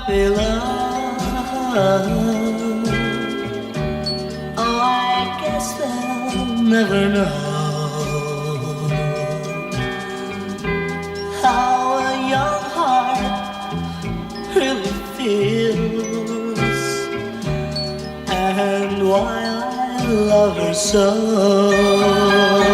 puppy love. Oh, I guess they'll never know how a young heart really feels, and why I love her so.